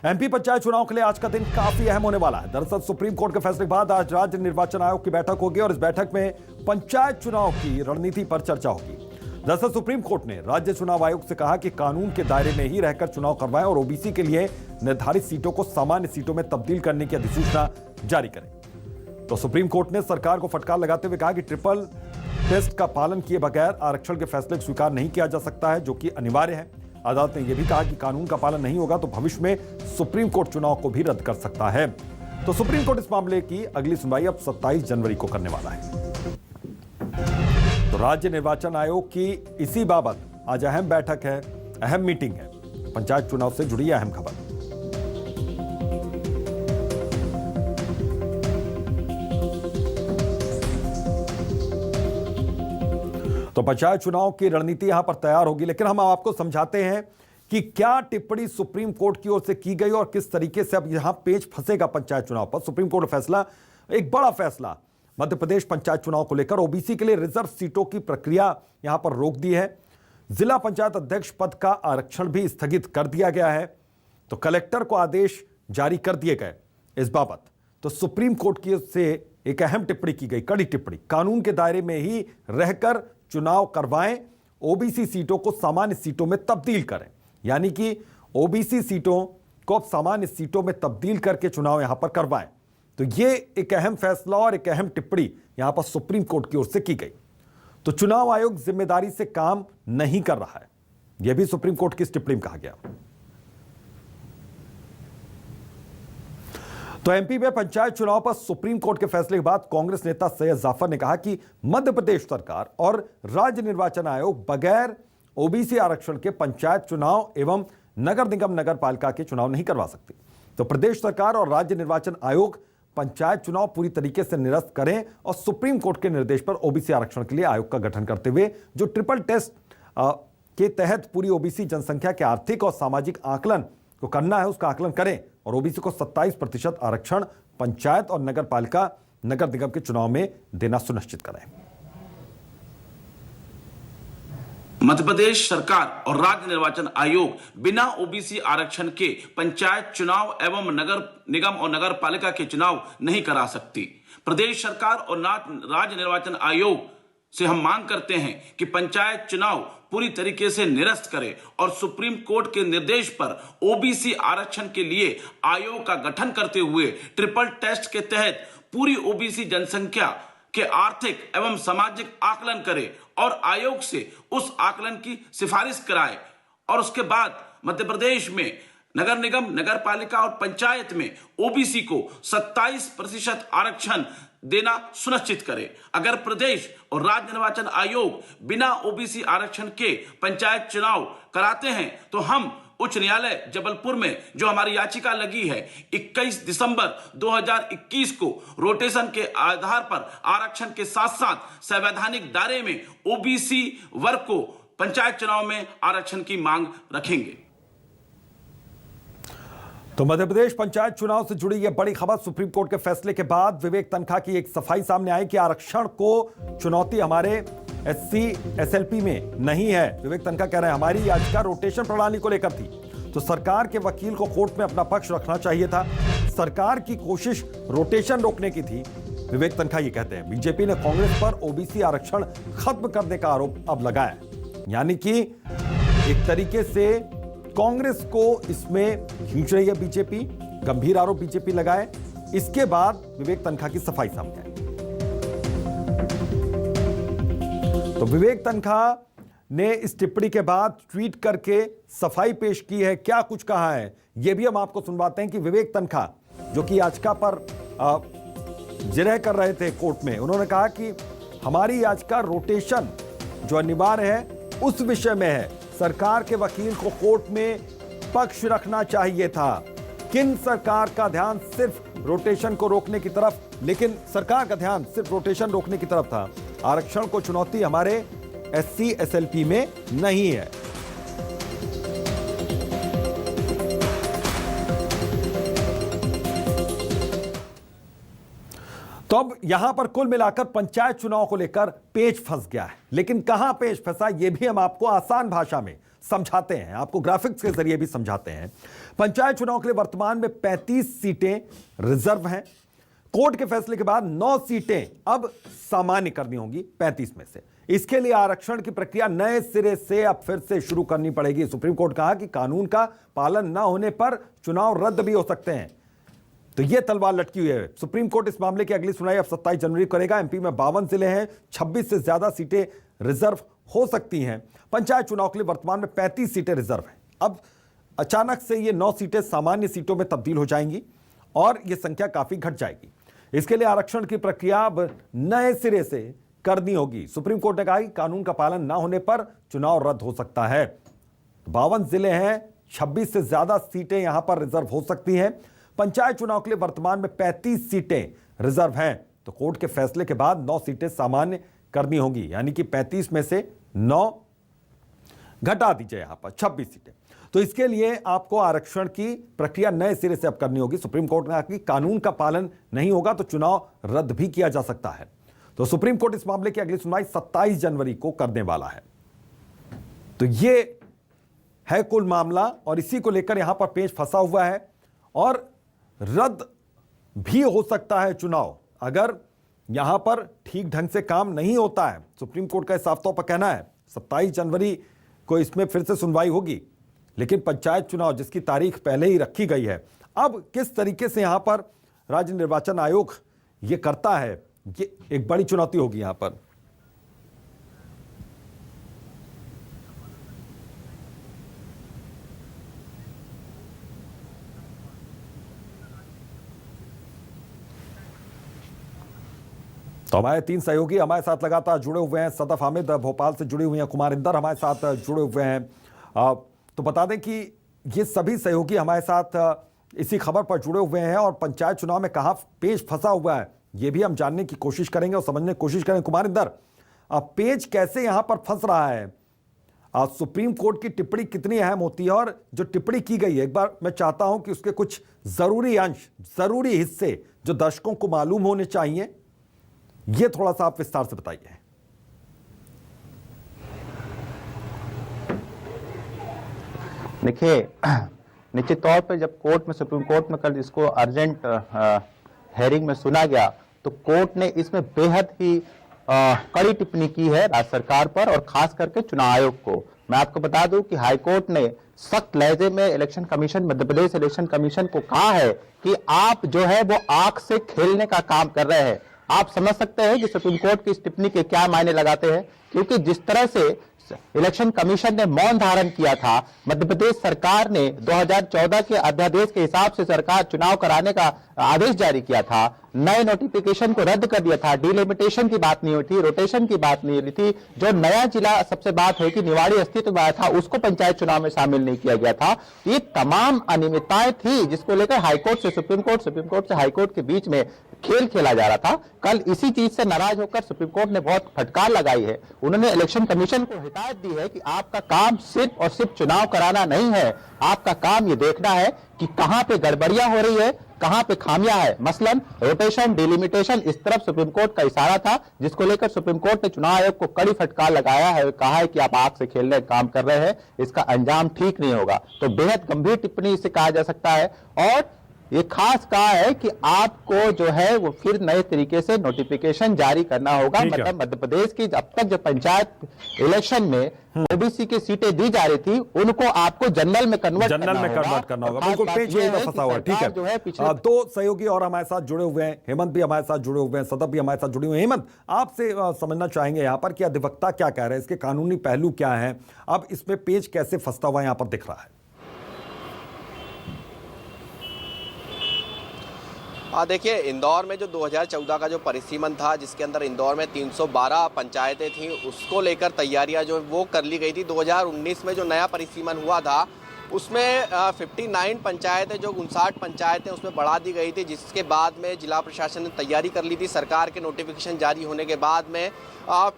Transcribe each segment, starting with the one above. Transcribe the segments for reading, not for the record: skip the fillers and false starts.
MP panchayat चुनाव के लिए आज का दिन काफी अहम होने वाला है। दरअसल सुप्रीम कोर्ट के फैसले के बाद आज राज्य निर्वाचन आयोग की बैठक होगी और इस बैठक में पंचायत चुनाव की रणनीति पर चर्चा होगी। दरअसल सुप्रीम कोर्ट ने राज्य चुनाव आयोग से कहा कि कानून के दायरे में ही रहकर चुनाव करवाएं और ओबीसी के लिए निर्धारित सीटों को सामान्य सीटों में तब्दील करने की अधिसूचना जारी करें। तो सुप्रीम कोर्ट ने सरकार को फटकार लगाते हुए कहा कि ट्रिपल टेस्ट का पालन किए बगैर आरक्षण के फैसले को स्वीकार नहीं किया जा सकता है, जो कि अनिवार्य है। अदालत ने यह भी कहा कि कानून का पालन नहीं होगा तो भविष्य में सुप्रीम कोर्ट चुनाव को भी रद्द कर सकता है। तो सुप्रीम कोर्ट इस मामले की अगली सुनवाई अब 27 जनवरी को करने वाला है। तो राज्य निर्वाचन आयोग की इसी बाबत आज अहम बैठक है, अहम मीटिंग है। पंचायत चुनाव से जुड़ी अहम खबर। तो पंचायत चुनाव की रणनीति यहां पर तैयार होगी, लेकिन हम आपको समझाते हैं कि क्या टिप्पणी सुप्रीम कोर्ट की ओर से की गई और किस तरीके से अब यहां पेच फंसेगा पंचायत चुनाव पर। सुप्रीम कोर्ट का फैसला, एक बड़ा फैसला मध्य प्रदेश पंचायत चुनाव को लेकर। ओबीसी के लिए रिजर्व सीटों की प्रक्रिया यहां पर रोक दी है। जिला पंचायत अध्यक्ष पद का आरक्षण भी स्थगित कर दिया गया है। तो कलेक्टर को आदेश जारी कर दिए गए इस बाबत। तो सुप्रीम कोर्ट की ओर से एक अहम टिप्पणी की गई, कड़ी टिप्पणी। कानून के दायरे में ही रहकर चुनाव करवाएं, ओबीसी सीटों को सामान्य सीटों में तब्दील करें। यानी कि ओबीसी सीटों को अब सामान्य सीटों में तब्दील करके चुनाव यहां पर करवाएं। तो यह एक अहम फैसला और एक अहम टिप्पणी यहां पर सुप्रीम कोर्ट की ओर से की गई। तो चुनाव आयोग जिम्मेदारी से काम नहीं कर रहा है, यह भी सुप्रीम कोर्ट की इस टिप्पणी में कहा गया। तो एमपी में पंचायत चुनाव पर सुप्रीम कोर्ट के फैसले के बाद कांग्रेस नेता सैयद जाफर ने कहा कि मध्य प्रदेश सरकार और राज्य निर्वाचन आयोग बगैर ओबीसी आरक्षण के पंचायत चुनाव एवं नगर निगम नगर पालिका के चुनाव नहीं करवा सकती। तो प्रदेश सरकार और राज्य निर्वाचन आयोग पंचायत चुनाव पूरी तरीके से निरस्त करें और सुप्रीम कोर्ट के निर्देश पर ओबीसी आरक्षण के लिए आयोग का गठन करते हुए जो ट्रिपल टेस्ट के तहत पूरी ओबीसी जनसंख्या के आर्थिक और सामाजिक आकलन को करना है, उसका आकलन करें और ओबीसी को 27% आरक्षण पंचायत और नगर पालिका नगर निगम के चुनाव में देना सुनिश्चित करें। मध्य प्रदेश सरकार और राज्य निर्वाचन आयोग बिना ओबीसी आरक्षण के पंचायत चुनाव एवं नगर निगम और नगर पालिका के चुनाव नहीं करा सकती। प्रदेश सरकार और राज्य निर्वाचन आयोग से हम मांग करते हैं कि पंचायत चुनाव पूरी तरीके से निरस्त करे और सुप्रीम कोर्ट के निर्देश पर ओबीसी आरक्षण के लिए आयोग का गठन करते हुए ट्रिपल टेस्ट के तहत पूरी ओबीसी जनसंख्या के आर्थिक एवं सामाजिक आकलन करे और आयोग से उस आकलन की सिफारिश कराए और उसके बाद मध्य प्रदेश में नगर निगम नगर पालिका और पंचायत में ओबीसी को 27% आरक्षण देना सुनिश्चित करे। अगर प्रदेश और राज्य निर्वाचन आयोग बिना ओबीसी आरक्षण के पंचायत चुनाव कराते हैं तो हम उच्च न्यायालय जबलपुर में जो हमारी याचिका लगी है 21 दिसंबर 2021 को रोटेशन के आधार पर आरक्षण के साथ साथ संवैधानिक दायरे में ओबीसी वर्ग को पंचायत चुनाव में आरक्षण की मांग रखेंगे। तो मध्य प्रदेश पंचायत चुनाव से जुड़ी यह बड़ी खबर। सुप्रीम कोर्ट के फैसले के बाद विवेक तनखा की एक सफाई सामने आई कि आरक्षण को चुनौती हमारे एससी एसएलपी में नहीं है। विवेक तनखा कह रहे हैं हमारी याचिका रोटेशन प्रणाली को लेकर थी, तो सरकार के वकील को कोर्ट में अपना पक्ष रखना चाहिए था। सरकार की कोशिश रोटेशन रोकने की थी, विवेक तनखा ये कहते हैं। बीजेपी ने कांग्रेस पर ओबीसी आरक्षण खत्म करने का आरोप अब लगाया, यानी कि एक तरीके से कांग्रेस को इसमें खींच रही है बीजेपी। गंभीर आरोप बीजेपी लगाए। इसके बाद विवेक तनखा की सफाई सामने आई। तो विवेक तनखा ने इस टिप्पणी के बाद ट्वीट करके सफाई पेश की है। क्या कुछ कहा है यह भी हम आपको सुनवाते हैं कि विवेक तनखा जो कि याचिका पर जिरह कर रहे थे कोर्ट में, उन्होंने कहा कि हमारी याचिका रोटेशन जो अनिवार्य है उस विषय में है। सरकार के वकील को कोर्ट में पक्ष रखना चाहिए था। किन सरकार का ध्यान सिर्फ रोटेशन को रोकने की तरफ, लेकिन सरकार का ध्यान सिर्फ रोटेशन रोकने की तरफ था। आरक्षण को चुनौती हमारे एससी एसएलपी में नहीं है। तो अब यहां पर कुल मिलाकर पंचायत चुनाव को लेकर पेच फंस गया है। लेकिन कहां पेच फंसा यह भी हम आपको आसान भाषा में समझाते हैं, आपको ग्राफिक्स के जरिए भी समझाते हैं। पंचायत चुनाव के लिए वर्तमान में 35 सीटें रिजर्व हैं। कोर्ट के फैसले के बाद 9 सीटें अब सामान्य करनी होंगी 35 में से। इसके लिए आरक्षण की प्रक्रिया नए सिरे से अब फिर से शुरू करनी पड़ेगी। सुप्रीम कोर्ट कहा कि कानून का पालन न होने पर चुनाव रद्द भी हो सकते हैं। तो यह तलवार लटकी हुई है। सुप्रीम कोर्ट इस मामले की अगली सुनवाई अब 27 जनवरी को करेगा। एमपी में 52 जिले हैं, 26 से ज्यादा सीटें रिजर्व हो सकती हैं। पंचायत चुनाव के लिए वर्तमान में 35 सीटें रिजर्व हैं। अब अचानक से ये 9 सीटें सामान्य सीटों में तब्दील हो जाएंगी और यह संख्या काफी घट जाएगी। इसके लिए आरक्षण की प्रक्रिया अब नए सिरे से करनी होगी। सुप्रीम कोर्ट ने कहा कि कानून का पालन न होने पर चुनाव रद्द हो सकता है। 52 जिले हैं, 26 से ज्यादा सीटें यहां पर रिजर्व हो सकती हैं। पंचायत चुनाव के लिए वर्तमान में 35 सीटें रिजर्व हैं। तो कोर्ट के फैसले के बाद 9 सीटें सामान्य करनी होगी, यानी कि 35 में से 9 घटा दीजिए, यहां पर 26 सीटें। तो इसके लिए आपको आरक्षण की प्रक्रिया नए सिरे से अब करनी होगी। सुप्रीम कोर्ट ने कहा कि कानून का पालन नहीं होगा तो चुनाव रद्द भी किया जा सकता है। तो सुप्रीम कोर्ट इस मामले की अगली सुनवाई 27 जनवरी को करने वाला है। तो यह है कुल मामला और इसी को लेकर यहां पर पेच फंसा हुआ है और रद्द भी हो सकता है चुनाव अगर यहां पर ठीक ढंग से काम नहीं होता है। सुप्रीम कोर्ट का साफ तौर पर कहना है 27 जनवरी को इसमें फिर से सुनवाई होगी, लेकिन पंचायत चुनाव जिसकी तारीख पहले ही रखी गई है, अब किस तरीके से यहां पर राज्य निर्वाचन आयोग ये करता है, ये एक बड़ी चुनौती होगी यहां पर। तो हमारे 3 सहयोगी हमारे साथ लगातार जुड़े हुए हैं। सदफ हामिद भोपाल से जुड़ी हुई हैं, कुमार इंदर हमारे साथ जुड़े हुए हैं। तो बता दें कि ये सभी सहयोगी हमारे साथ इसी खबर पर जुड़े हुए हैं और पंचायत चुनाव में कहां पेच फंसा हुआ है ये भी हम जानने की कोशिश करेंगे और समझने की कोशिश करेंगे। कुमार इंदर, पेच कैसे यहां पर फंस रहा है? सुप्रीम कोर्ट की टिप्पणी कितनी अहम होती है और जो टिप्पणी की गई है, एक बार मैं चाहता हूं कि उसके कुछ जरूरी अंश, जरूरी हिस्से जो दर्शकों को मालूम होने चाहिए, ये थोड़ा सा आप विस्तार से बताइए। देखिए, निश्चित तौर पर जब कोर्ट में, सुप्रीम कोर्ट में कल इसको अर्जेंट हेयरिंग में सुना गया तो कोर्ट ने इसमें बेहद ही कड़ी टिप्पणी की है राज्य सरकार पर और खास करके चुनाव आयोग को। मैं आपको बता दूं कि हाईकोर्ट ने सख्त लहजे में election commission, Madhya Pradesh election commission को कहा है कि आप जो है वो आंख से खेलने का काम कर रहे हैं। आप समझ सकते हैं कि सुप्रीम कोर्ट की इस टिप्पणी के क्या मायने लगाते हैं, क्योंकि जिस तरह से इलेक्शन कमीशन ने मौन धारण किया था, मध्य प्रदेश सरकार ने 2014 के अध्यादेश के हिसाब से सरकार चुनाव कराने का आदेश जारी किया था, नए नोटिफिकेशन को रद्द कर दिया था, डिलिमिटेशन की बात नहीं हुई थी, रोटेशन की बात नहीं हुई थी, जो नया जिला सबसे बात है कि निवाड़ी अस्तित्व में आया था उसको पंचायत चुनाव में शामिल नहीं किया गया था। ये तमाम अनियमितताएं थी जिसको लेकर हाईकोर्ट से सुप्रीम कोर्ट, सुप्रीम कोर्ट से हाईकोर्ट के बीच में खेल खेला जा रहा था। कल इसी चीज से नाराज होकर सुप्रीम कोर्ट ने बहुत फटकार लगाई है। उन्होंने इलेक्शन कमीशन को हिदायत दी है कि आपका काम सिर्फ और सिर्फ चुनाव कराना नहीं है, आपका काम ये देखना है कि कहां पे गड़बड़ियां हो रही है, कहां पे खामियां है। मसलन रोटेशन, डिलिमिटेशन, इस तरफ सुप्रीम कोर्ट का इशारा था, जिसको लेकर सुप्रीम कोर्ट ने चुनाव आयोग को कड़ी फटकार लगाया है, कहा है कि आप आंख से खेलने का काम कर रहे हैं, इसका अंजाम ठीक नहीं होगा। तो बेहद गंभीर टिप्पणी इसे कहा जा सकता है और ये खास कहा है कि आपको जो है वो फिर नए तरीके से नोटिफिकेशन जारी करना होगा। मतलब मध्य प्रदेश की अब तक जो पंचायत इलेक्शन में ओबीसी की सीटें दी जा रही थी उनको आपको जनरल में कन्वर्ट करना होगा। बिल्कुल पेच यही में फंसा हुआ है। ठीक है, 2 सहयोगी और हमारे साथ जुड़े हुए हैं, हेमंत भी हमारे साथ जुड़े हुए हैं, सदफ भी हमारे साथ जुड़े हुए हैं। हेमंत, आपसे समझना चाहेंगे यहाँ पर कि अधिवक्ता क्या कह रहे हैं, इसके कानूनी पहलू क्या है, अब इसमें पेच कैसे फंसता हुआ यहाँ पर दिख रहा है? देखिए, इंदौर में जो 2014 का जो परिसीमन था, जिसके अंदर इंदौर में 312 पंचायतें थीं, उसको लेकर तैयारियां जो वो कर ली गई थी। 2019 में जो नया परिसीमन हुआ था उसमें 59 पंचायतें, जो 59 पंचायतें उसमें बढ़ा दी गई थी, जिसके बाद में जिला प्रशासन ने तैयारी कर ली थी। सरकार के नोटिफिकेशन जारी होने के बाद में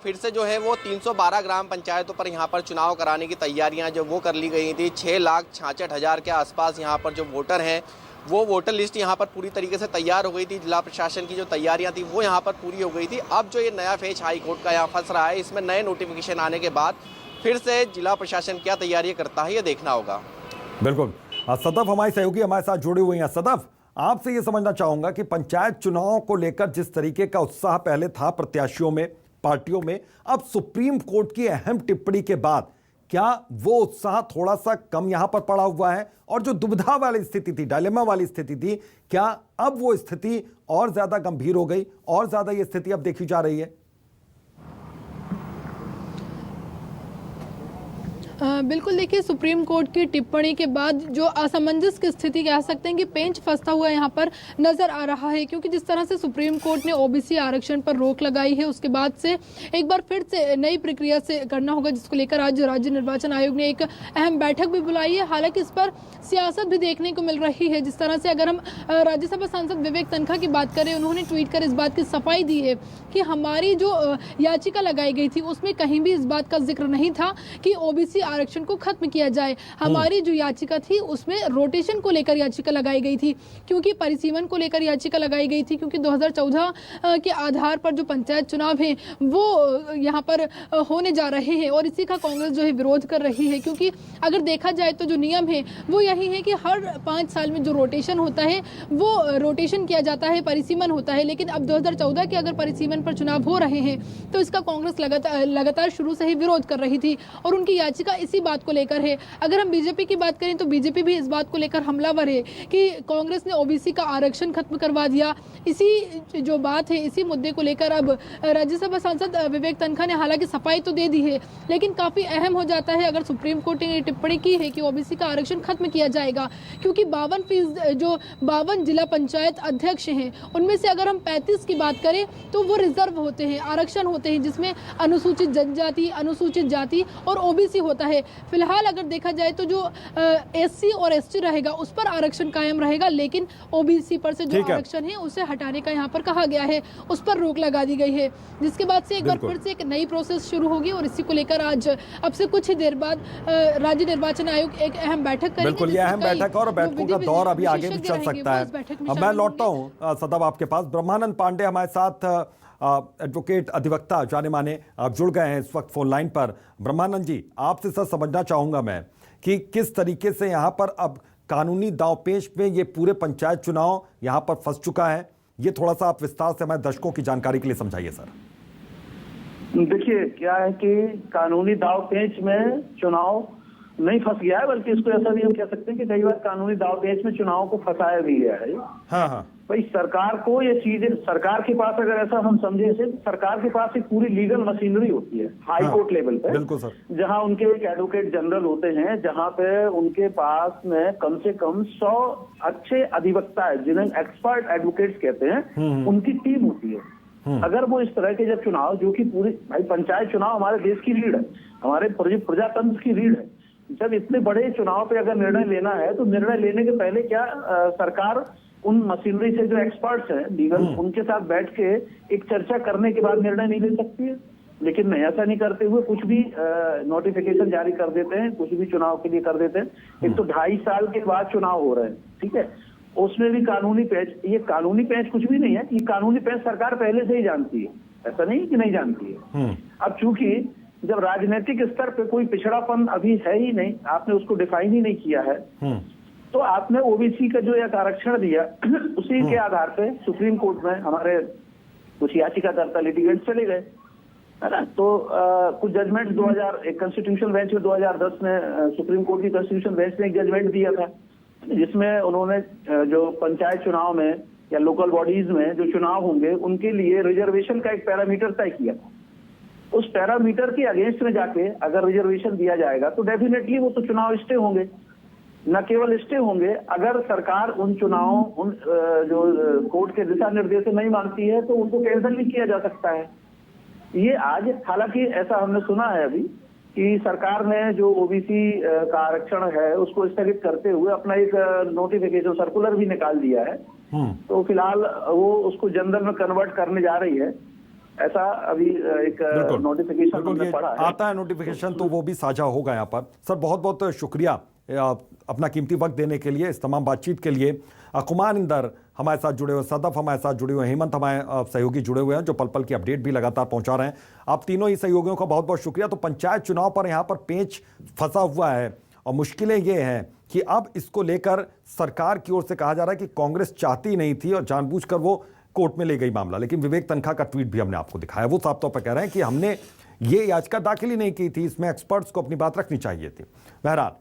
फिर से जो है वो 312 ग्राम पंचायतों पर यहाँ पर चुनाव कराने की तैयारियाँ जो वो कर ली गई थी। 6,66,000 के आसपास यहाँ पर जो वोटर हैं, वो वोटर लिस्ट यहाँ पर पूरी तरीके से तैयार हो गई थी। जिला प्रशासन की जो तैयारियां थी वो यहाँ पर पूरी हो गई थी। अब जो ये नया फेज हाई कोर्ट का यहाँ फंस रहा है, इसमें नए नोटिफिकेशन आने के बाद फिर से जिला प्रशासन क्या तैयारी करता है ये देखना होगा। बिल्कुल, सदफ हमारे सहयोगी हमारे साथ जुड़े हुए हैं। सदफ, आपसे ये समझना चाहूंगा कि पंचायत चुनाव को लेकर जिस तरीके का उत्साह पहले था प्रत्याशियों में, पार्टियों में, अब सुप्रीम कोर्ट की अहम टिप्पणी के बाद क्या वो उत्साह थोड़ा सा कम यहां पर पड़ा हुआ है? और जो दुविधा वाली स्थिति थी, डायलेमा वाली स्थिति थी, क्या अब वो स्थिति और ज्यादा गंभीर हो गई, और ज्यादा ये स्थिति अब देखी जा रही है? बिल्कुल, देखिए सुप्रीम कोर्ट की टिप्पणी के बाद जो असमंजस की स्थिति कह सकते हैं कि पेंच फंसता हुआ यहाँ पर नजर आ रहा है, क्योंकि जिस तरह से सुप्रीम कोर्ट ने ओबीसी आरक्षण पर रोक लगाई है, उसके बाद से एक बार फिर से नई प्रक्रिया से करना होगा, जिसको लेकर आज राज्य निर्वाचन आयोग ने एक अहम बैठक भी बुलाई है। हालांकि इस पर सियासत भी देखने को मिल रही है। जिस तरह से अगर हम राज्यसभा सांसद विवेक तनखा की बात करें, उन्होंने ट्वीट कर इस बात की सफाई दी है कि हमारी जो याचिका लगाई गई थी उसमें कहीं भी इस बात का जिक्र नहीं था कि ओबीसी आरक्षण को खत्म किया जाए। हमारी जो याचिका थी उसमें रोटेशन को लेकर याचिका लगाई गई थी, क्योंकि परिसीमन को लेकर याचिका लगाई गई थी, क्योंकि 2014 के आधार पर जो पंचायत चुनाव हैं वो यहाँ पर होने जा रहे हैं और इसी का कांग्रेस जो है विरोध कर रही है। क्योंकि अगर देखा जाए तो जो नियम है वो यही है कि हर 5 साल में जो रोटेशन होता है वो रोटेशन किया जाता है, परिसीमन होता है। लेकिन अब 2014 के अगर परिसीमन पर चुनाव हो रहे हैं तो इसका कांग्रेस लगातार शुरू से ही विरोध कर रही थी और उनकी याचिका इसी बात को लेकर है। अगर हम बीजेपी की बात करें तो बीजेपी भी इस बात को लेकर हमलावर है कि कांग्रेस ने ओबीसी का आरक्षण खत्म करवा दिया। इसी जो बात है, इसी मुद्दे को लेकर अब राज्यसभा सांसद विवेक तनखा ने हालांकि सफाई तो दे दी है, लेकिन काफी अहम हो जाता है अगर सुप्रीम कोर्ट ने टिप्पणी की है कि ओबीसी का आरक्षण खत्म किया जाएगा, क्योंकि 52 जिला पंचायत अध्यक्ष हैं उनमें से अगर हम 35 की बात करें तो वो रिजर्व होते हैं, आरक्षण होते हैं, जिसमें अनुसूचित जनजाति, अनुसूचित जाति और ओबीसी होता है। फिलहाल अगर देखा जाए तो जो एससी और एसटी रहेगा उस पर आरक्षण कायम रहेगा, लेकिन ओबीसी पर से जो आरक्षण है उसे हटाने का यहाँ पर कहा गया है, उस पर रोक लगा दी गई है, जिसके बाद से एक बार फिर से एक नई प्रोसेस शुरू होगी और इसी को लेकर आज अब से कुछ ही देर बाद राज्य निर्वाचन आयोग एक अहम बैठक करेंगे। बिल्कुल, ये अहम बैठक और बैठकों का दौर अभी आगे भी चल सकता है। अब मैं लौटता हूँ सदब आपके पास। ब्रह्मानंद पांडे हमारे साथ एडवोकेट अधिवक्ता जाने माने आप जुड़ गए हैं इस वक्त फोन लाइन पर। ब्रह्मानंद जी, आपसे सर समझना चाहूंगा मैं कि किस तरीके से यहाँ पर अब कानूनी दांवपेच में ये पूरे पंचायत चुनाव यहाँ पर फंस चुका है, ये थोड़ा सा आप विस्तार से हमारे दर्शकों की जानकारी के लिए समझाइए सर। देखिए, क्या है कि कानूनी दांवपेच में चुनाव नहीं फंस गया है, बल्कि इसको ऐसा भी हम कह सकते हैं कि कई बार कानूनी दांवपेच में चुनाव को फंसाया भी गया है। हाँ। भाई सरकार को ये चीजें, सरकार के पास अगर ऐसा हम समझे इसे, सरकार के पास एक पूरी लीगल मशीनरी होती है हाई कोर्ट लेवल पे। बिल्कुल सर। जहां उनके एक एडवोकेट जनरल होते हैं, जहां पे उनके पास में कम से कम 100 अच्छे अधिवक्ता है जिन्हें एक्सपर्ट एडवोकेट्स कहते हैं, उनकी टीम होती है। अगर वो इस तरह के जब चुनाव, जो कि पूरी भाई पंचायत चुनाव हमारे देश की रीढ़ है, हमारे प्रजातंत्र की रीढ़ है, जब इतने बड़े चुनाव पे अगर निर्णय लेना है तो निर्णय लेने के पहले क्या सरकार उन मशीनरी से जो एक्सपर्ट्स हैं लीगल, उनके साथ बैठ के एक चर्चा करने के बाद निर्णय नहीं ले सकती है? लेकिन नहीं, ऐसा नहीं करते हुए कुछ भी नोटिफिकेशन जारी कर देते हैं, कुछ भी चुनाव के लिए कर देते हैं। एक तो 2.5 साल के बाद चुनाव हो रहे हैं, ठीक है, उसमें भी कानूनी पेच। ये कानूनी पेच कुछ भी नहीं है, ये कानूनी पेच सरकार पहले से ही जानती है, ऐसा नहीं कि नहीं जानती है। अब चूंकि जब राजनीतिक स्तर पे कोई पिछड़ापन अभी है ही नहीं, आपने उसको डिफाइन ही नहीं किया है, तो आपने ओबीसी का जो एक आरक्षण दिया उसी के आधार पे सुप्रीम कोर्ट में हमारे कुछ याचिकाकर्ता लिटिगेंट चले गए, है ना। तो कुछ जजमेंट 2001 कॉन्स्टिट्यूशन बेंच में 2010 में सुप्रीम कोर्ट की कॉन्स्टिट्यूशन बेंच ने एक जजमेंट दिया था, जिसमें उन्होंने जो पंचायत चुनाव में या लोकल बॉडीज में जो चुनाव होंगे उनके लिए रिजर्वेशन का एक पैरामीटर तय किया था। उस पैरामीटर के अगेंस्ट में जाके अगर रिजर्वेशन दिया जाएगा तो डेफिनेटली वो तो चुनाव स्टे होंगे। न केवल स्टे होंगे, अगर सरकार उन चुनावों, उन जो कोर्ट के दिशा निर्देश नहीं मानती है तो उनको कैंसिल भी किया जा सकता है। ये आज, हालांकि ऐसा हमने सुना है अभी कि सरकार ने जो ओबीसी का आरक्षण है उसको स्थगित करते हुए अपना एक नोटिफिकेशन सर्कुलर भी निकाल दिया है, तो फिलहाल वो उसको जनरल में कन्वर्ट करने जा रही है, ऐसा अभी एक नोटिफिकेशन हमने पढ़ा है। आता है नोटिफिकेशन, तो वो भी साझा होगा यहाँ पर। सर बहुत बहुत शुक्रिया अपना कीमती वक्त देने के लिए, इस तमाम बातचीत के लिए। कुमार इंदर हमारे साथ जुड़े हुए, सदफ हमारे साथ जुड़े हुए, हेमंत हमारे सहयोगी जुड़े हुए हैं जो पल पल की अपडेट भी लगातार पहुंचा रहे हैं। आप तीनों ही सहयोगियों का बहुत बहुत शुक्रिया। तो पंचायत चुनाव पर यहाँ पर पेंच फंसा हुआ है और मुश्किलें ये हैं कि अब इसको लेकर सरकार की ओर से कहा जा रहा है कि कांग्रेस चाहती नहीं थी और जानबूझकर वो कोर्ट में ले गई मामला। लेकिन विवेक तनखा का ट्वीट भी हमने आपको दिखाया, वो साफ तौर पर कह रहे हैं कि हमने ये याचिका दाखिल ही नहीं की थी, इसमें एक्सपर्ट्स को अपनी बात रखनी चाहिए थी। बहरहाल